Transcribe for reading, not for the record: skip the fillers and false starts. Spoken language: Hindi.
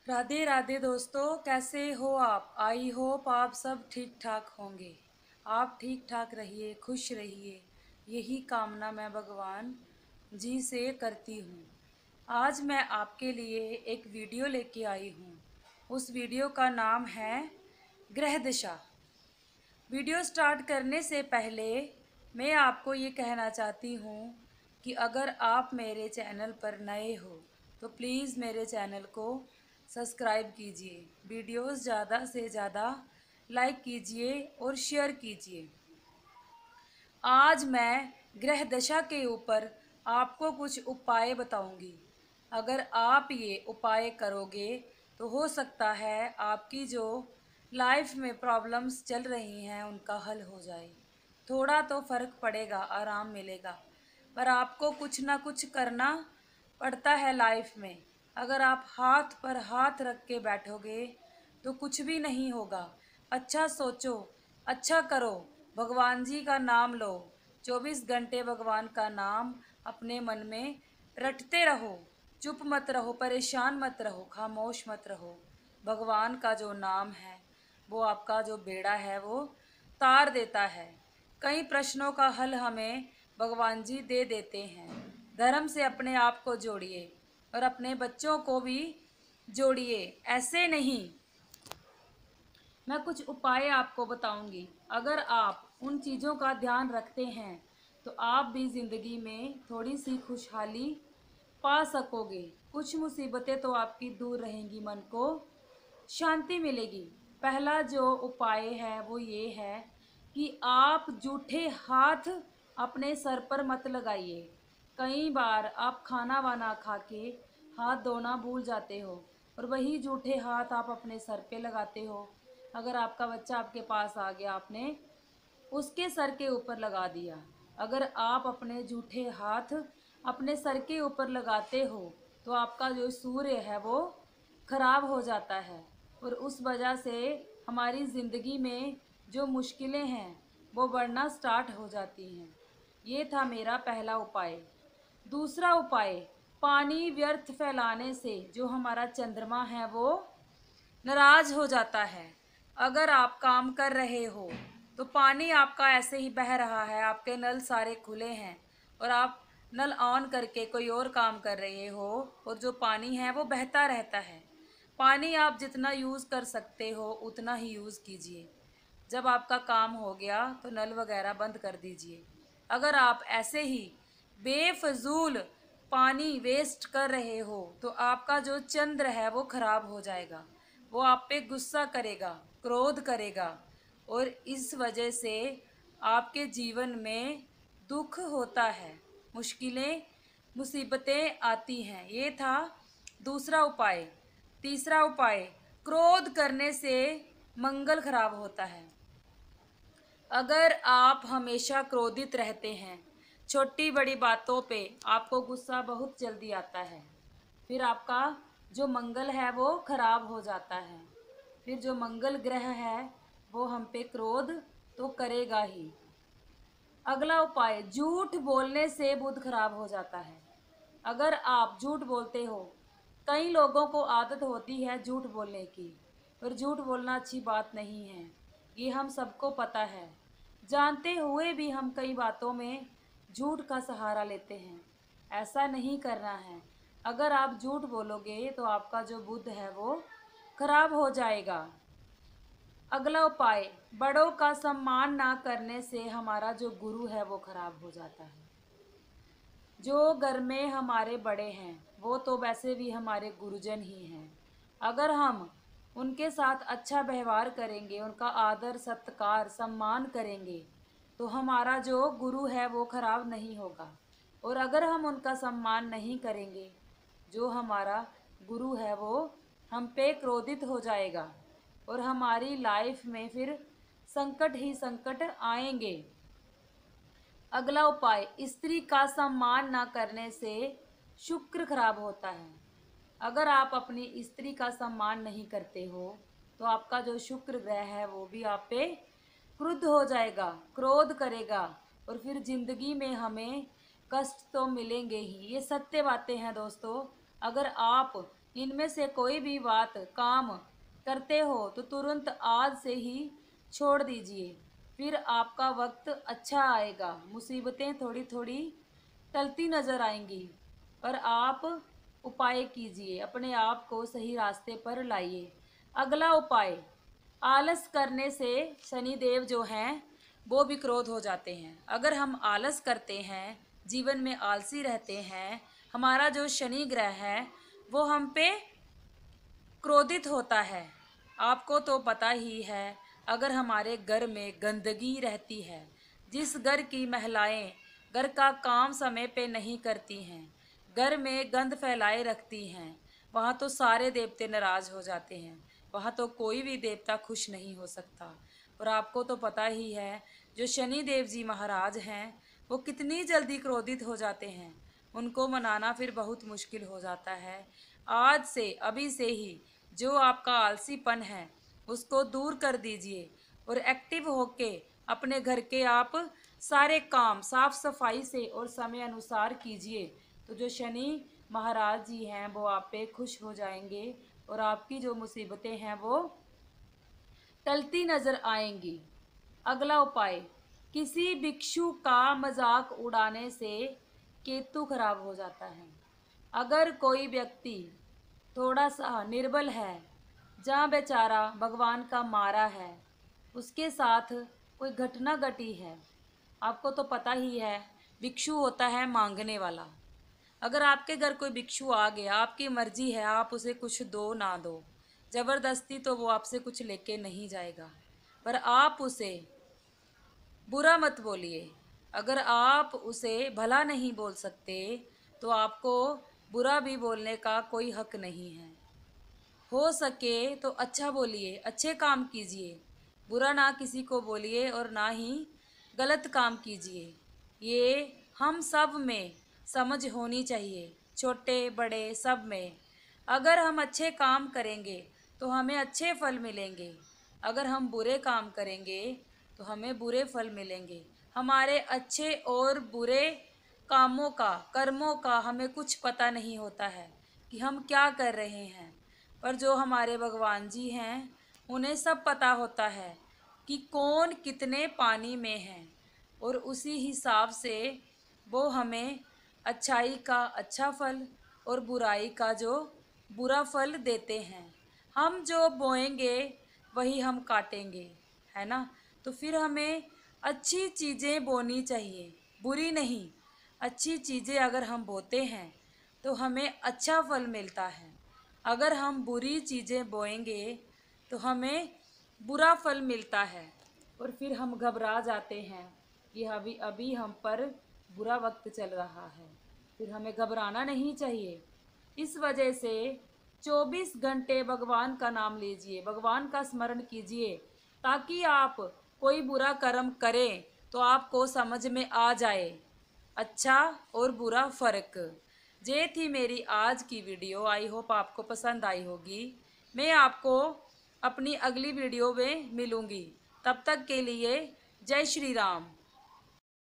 राधे राधे दोस्तों, कैसे हो आप? आई होप आप सब ठीक ठाक होंगे। आप ठीक ठाक रहिए, खुश रहिए, यही कामना मैं भगवान जी से करती हूँ। आज मैं आपके लिए एक वीडियो लेके आई हूँ। उस वीडियो का नाम है ग्रह दशा। वीडियो स्टार्ट करने से पहले मैं आपको ये कहना चाहती हूँ कि अगर आप मेरे चैनल पर नए हो तो प्लीज़ मेरे चैनल को सब्सक्राइब कीजिए, वीडियोस ज़्यादा से ज़्यादा लाइक कीजिए और शेयर कीजिए। आज मैं ग्रह दशा के ऊपर आपको कुछ उपाय बताऊंगी। अगर आप ये उपाय करोगे तो हो सकता है आपकी जो लाइफ में प्रॉब्लम्स चल रही हैं उनका हल हो जाए। थोड़ा तो फ़र्क पड़ेगा, आराम मिलेगा, पर आपको कुछ ना कुछ करना पड़ता है लाइफ में। अगर आप हाथ पर हाथ रख के बैठोगे तो कुछ भी नहीं होगा। अच्छा सोचो, अच्छा करो, भगवान जी का नाम लो। 24 घंटे भगवान का नाम अपने मन में रटते रहो। चुप मत रहो, परेशान मत रहो, खामोश मत रहो। भगवान का जो नाम है वो आपका जो बेड़ा है वो तार देता है। कई प्रश्नों का हल हमें भगवान जी दे देते हैं। धर्म से अपने आप को जोड़िए और अपने बच्चों को भी जोड़िए। ऐसे नहीं, मैं कुछ उपाय आपको बताऊंगी। अगर आप उन चीज़ों का ध्यान रखते हैं तो आप भी ज़िंदगी में थोड़ी सी खुशहाली पा सकोगे। कुछ मुसीबतें तो आपकी दूर रहेंगी, मन को शांति मिलेगी। पहला जो उपाय है वो ये है कि आप जूठे हाथ अपने सर पर मत लगाइए। कई बार आप खाना वाना खा के हाथ धोना भूल जाते हो और वही जूठे हाथ आप अपने सर पे लगाते हो। अगर आपका बच्चा आपके पास आ गया, आपने उसके सर के ऊपर लगा दिया। अगर आप अपने जूठे हाथ अपने सर के ऊपर लगाते हो तो आपका जो सूर्य है वो खराब हो जाता है और उस वजह से हमारी ज़िंदगी में जो मुश्किलें हैं वो बढ़ना स्टार्ट हो जाती हैं। ये था मेरा पहला उपाय। दूसरा उपाय, पानी व्यर्थ फैलाने से जो हमारा चंद्रमा है वो नाराज हो जाता है। अगर आप काम कर रहे हो तो पानी आपका ऐसे ही बह रहा है, आपके नल सारे खुले हैं और आप नल ऑन करके कोई और काम कर रहे हो और जो पानी है वो बहता रहता है। पानी आप जितना यूज़ कर सकते हो उतना ही यूज़ कीजिए। जब आपका काम हो गया तो नल वगैरह बंद कर दीजिए। अगर आप ऐसे ही बेफजूल पानी वेस्ट कर रहे हो तो आपका जो चंद्र है वो खराब हो जाएगा। वो आप पे गुस्सा करेगा, क्रोध करेगा और इस वजह से आपके जीवन में दुख होता है, मुश्किलें मुसीबतें आती हैं। ये था दूसरा उपाय। तीसरा उपाय, क्रोध करने से मंगल खराब होता है। अगर आप हमेशा क्रोधित रहते हैं, छोटी बड़ी बातों पे आपको गुस्सा बहुत जल्दी आता है, फिर आपका जो मंगल है वो खराब हो जाता है। फिर जो मंगल ग्रह है वो हम पे क्रोध तो करेगा ही। अगला उपाय, झूठ बोलने से बुध खराब हो जाता है। अगर आप झूठ बोलते हो, कई लोगों को आदत होती है झूठ बोलने की, पर झूठ बोलना अच्छी बात नहीं है, ये हम सबको पता है। जानते हुए भी हम कई बातों में झूठ का सहारा लेते हैं। ऐसा नहीं करना है। अगर आप झूठ बोलोगे तो आपका जो बुध है वो खराब हो जाएगा। अगला उपाय, बड़ों का सम्मान ना करने से हमारा जो गुरु है वो खराब हो जाता है। जो घर में हमारे बड़े हैं वो तो वैसे भी हमारे गुरुजन ही हैं। अगर हम उनके साथ अच्छा व्यवहार करेंगे, उनका आदर सत्कार सम्मान करेंगे तो हमारा जो गुरु है वो खराब नहीं होगा। और अगर हम उनका सम्मान नहीं करेंगे, जो हमारा गुरु है वो हम पे क्रोधित हो जाएगा और हमारी लाइफ में फिर संकट ही संकट आएंगे। अगला उपाय, स्त्री का सम्मान ना करने से शुक्र खराब होता है। अगर आप अपनी स्त्री का सम्मान नहीं करते हो तो आपका जो शुक्र ग्रह है वो भी आप पे क्रुद्ध हो जाएगा, क्रोध करेगा और फिर जिंदगी में हमें कष्ट तो मिलेंगे ही। ये सत्य बातें हैं दोस्तों। अगर आप इनमें से कोई भी बात काम करते हो तो तुरंत आज से ही छोड़ दीजिए, फिर आपका वक्त अच्छा आएगा। मुसीबतें थोड़ी थोड़ी टलती नजर आएंगी, पर आप उपाय कीजिए, अपने आप को सही रास्ते पर लाइए। अगला उपाय, आलस करने से शनिदेव जो हैं वो भी क्रोध हो जाते हैं। अगर हम आलस करते हैं, जीवन में आलसी रहते हैं, हमारा जो शनि ग्रह है वो हम पे क्रोधित होता है। आपको तो पता ही है, अगर हमारे घर में गंदगी रहती है, जिस घर की महिलाएं घर का काम समय पे नहीं करती हैं, घर में गंद फैलाए रखती हैं, वहाँ तो सारे देवते नाराज हो जाते हैं, वहाँ तो कोई भी देवता खुश नहीं हो सकता। और आपको तो पता ही है, जो शनि देव जी महाराज हैं वो कितनी जल्दी क्रोधित हो जाते हैं, उनको मनाना फिर बहुत मुश्किल हो जाता है। आज से, अभी से ही जो आपका आलसीपन है उसको दूर कर दीजिए और एक्टिव होके अपने घर के आप सारे काम साफ सफाई से और समय अनुसार कीजिए। तो जो शनि महाराज जी हैं वो आप पे खुश हो जाएंगे और आपकी जो मुसीबतें हैं वो टलती नजर आएंगी। अगला उपाय, किसी भिक्षु का मजाक उड़ाने से केतु खराब हो जाता है। अगर कोई व्यक्ति थोड़ा सा निर्बल है, जहाँ बेचारा भगवान का मारा है, उसके साथ कोई घटना घटी है, आपको तो पता ही है, भिक्षु होता है मांगने वाला। अगर आपके घर कोई भिक्षु आ गया, आपकी मर्जी है, आप उसे कुछ दो ना दो, ज़बरदस्ती तो वो आपसे कुछ लेके नहीं जाएगा, पर आप उसे बुरा मत बोलिए। अगर आप उसे भला नहीं बोल सकते तो आपको बुरा भी बोलने का कोई हक नहीं है। हो सके तो अच्छा बोलिए, अच्छे काम कीजिए, बुरा ना किसी को बोलिए और ना ही गलत काम कीजिए। ये हम सब में समझ होनी चाहिए, छोटे बड़े सब में। अगर हम अच्छे काम करेंगे तो हमें अच्छे फल मिलेंगे, अगर हम बुरे काम करेंगे तो हमें बुरे फल मिलेंगे। हमारे अच्छे और बुरे कामों का, कर्मों का हमें कुछ पता नहीं होता है कि हम क्या कर रहे हैं, पर जो हमारे भगवान जी हैं उन्हें सब पता होता है कि कौन कितने पानी में है, और उसी हिसाब से वो हमें अच्छाई का अच्छा फल और बुराई का जो बुरा फल देते हैं। हम जो बोएंगे वही हम काटेंगे, है ना। तो फिर हमें अच्छी चीज़ें बोनी चाहिए, बुरी नहीं। अच्छी चीज़ें अगर हम बोते हैं तो हमें अच्छा फल मिलता है, अगर हम बुरी चीज़ें बोएंगे तो हमें बुरा फल मिलता है, और फिर हम घबरा जाते हैं कि अभी अभी हम पर बुरा वक्त चल रहा है। फिर हमें घबराना नहीं चाहिए। इस वजह से 24 घंटे भगवान का नाम लीजिए, भगवान का स्मरण कीजिए, ताकि आप कोई बुरा कर्म करें तो आपको समझ में आ जाए अच्छा और बुरा फ़र्क। ये थी मेरी आज की वीडियो, आई होप आपको पसंद आई होगी। मैं आपको अपनी अगली वीडियो में मिलूँगी, तब तक के लिए जय श्री राम।